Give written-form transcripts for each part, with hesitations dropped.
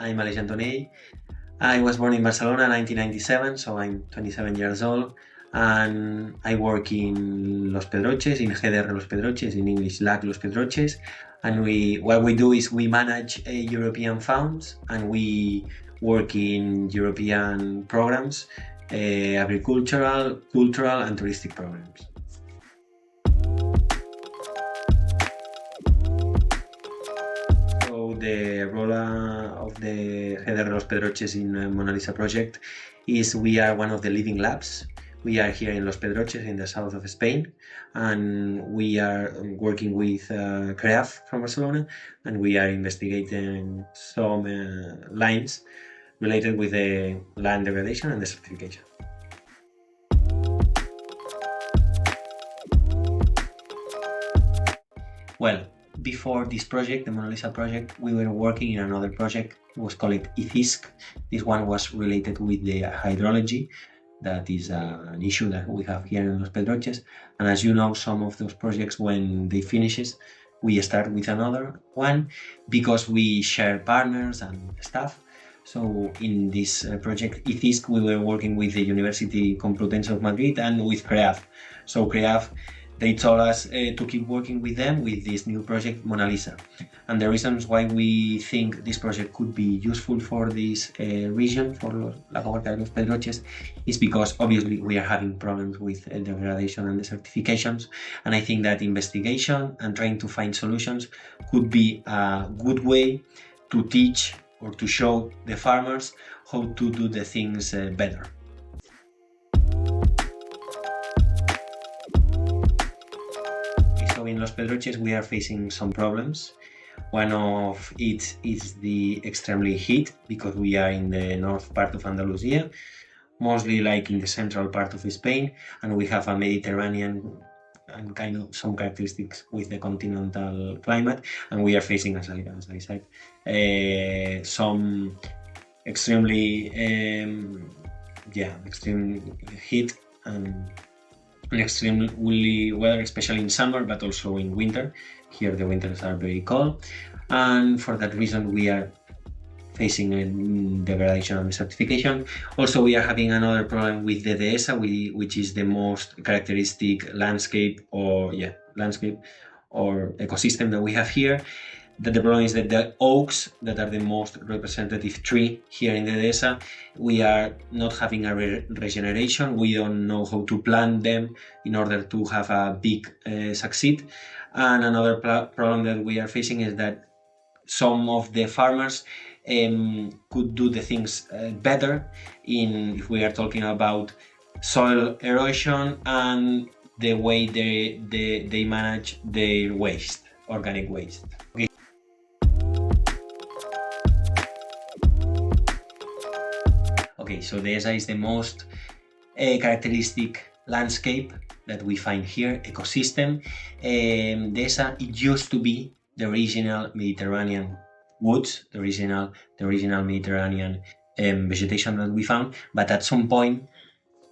I'm Aleix Antonell. I was born in Barcelona in 1997, so I'm 27 years old, and I work in Los Pedroches, in GDR Los Pedroches, in English LAC Los Pedroches, and what we do is we manage European funds, and we work in European programs, agricultural, cultural, and touristic programs. The role of the GDR Los Pedroches in MONALISA project is we are one of the living labs. We are here in Los Pedroches in the south of Spain, and we are working with CREAF from Barcelona, and we are investigating some lines related with the land degradation and desertification. Well, before this project, the MONALISA project, we were working in another project. It was called IFISC. This one was related with the hydrology. That is an issue that we have here in Los Pedroches. And as you know, some of those projects, when they finishes, we start with another one because we share partners and stuff. So in this project IFISC, we were working with the University Complutense of Madrid and with CREAF. So CREAF, they told us to keep working with them with this new project MONALISA. And the reasons why we think this project could be useful for this region, for La Comarca de Los Pedroches, is because obviously we are having problems with degradation and desertifications. And I think that investigation and trying to find solutions could be a good way to teach or to show the farmers how to do the things better. So in Los Pedroches we are facing some problems. One of it is the extremely heat, because we are in the north part of Andalusia, mostly like in the central part of Spain, and we have a Mediterranean and kind of some characteristics with the continental climate, and we are facing, as I said, some extremely extreme heat and extreme woolly weather, especially in summer, but also in winter. Here the winters are very cold, and for that reason we are facing degradation and desertification. Also, we are having another problem with the dehesa, which is the most characteristic landscape or ecosystem that we have here. That the problem is that the oaks, that are the most representative tree here in the dehesa, we are not having a regeneration. We don't know how to plant them in order to have a big succeed. And another problem that we are facing is that some of the farmers could do the things better if we are talking about soil erosion and the way they manage their waste, organic waste. Okay, so dehesa is the most characteristic landscape that we find here, ecosystem. Dehesa, it used to be the original Mediterranean woods, the original Mediterranean vegetation that we found, but at some point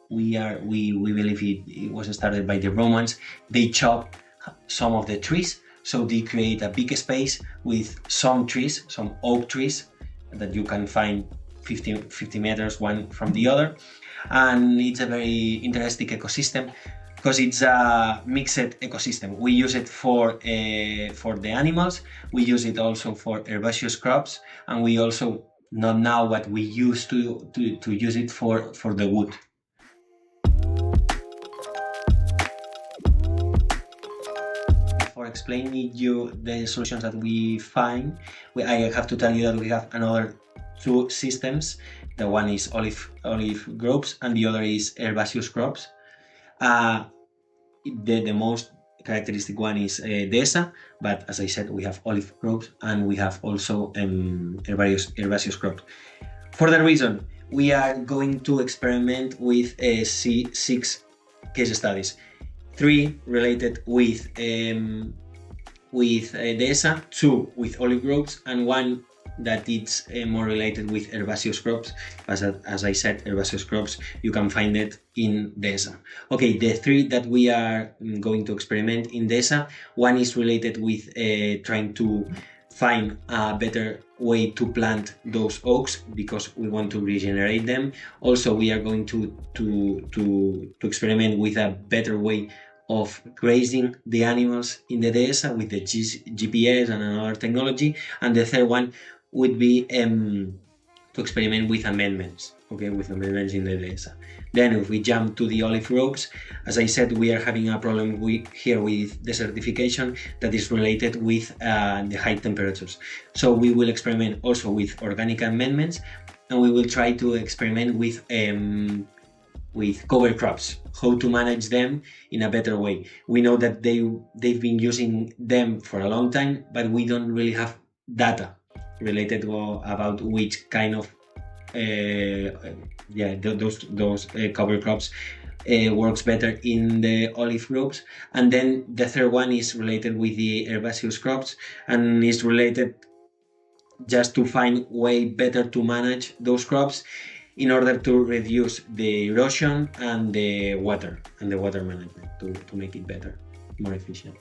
we believe it was started by the Romans. They chopped some of the trees, so they create a big space with some trees, some oak trees that you can find 50 meters one from the other, and it's a very interesting ecosystem because it's a mixed ecosystem. We use it for the animals, we use it also for herbaceous crops, and we also know now what we used to use it for the wood. For explaining you the solutions that we find, I have to tell you that we have another two systems. The one is olive groves and the other is herbaceous crops. The most characteristic one is dehesa, but as I said, we have olive groves and we have also herbaceous crops. For that reason, we are going to experiment with 6 case studies. 3 related with dehesa, 2 with olive groves, and 1 that it's more related with herbaceous crops. As I said, herbaceous crops, you can find it in dehesa. Okay, the 3 that we are going to experiment in dehesa, one is related with trying to find a better way to plant those oaks because we want to regenerate them. Also, we are going to experiment with a better way of grazing the animals in the dehesa with the GPS and another technology. And the third one would be to experiment with amendments, okay, with amendments in the dehesa. Then if we jump to the olive groves, as I said, we are having a problem here with desertification that is related with the high temperatures. So we will experiment also with organic amendments, and we will try to experiment with cover crops, how to manage them in a better way. We know that they've been using them for a long time, but we don't really have data related about which kind of those cover crops works better in the olive groves. And then the third one is related with the herbaceous crops, and is related just to find way better to manage those crops in order to reduce the erosion and the water management to make it better, more efficient.